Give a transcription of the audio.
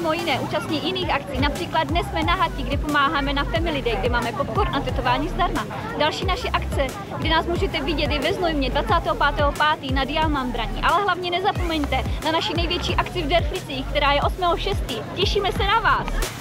mimo jiné účastní jiných akcí. Například dnes jsme na Hati, kde pomáháme na Family Day, kde máme popcorn a tetování zdarma. Další naše akce, kde nás můžete vidět, je ve Znojmě 25.5. na Diamantbraní. Ale hlavně nezapomeňte na naši největší akci v Derflicích, která je 8.6. Těšíme se na vás!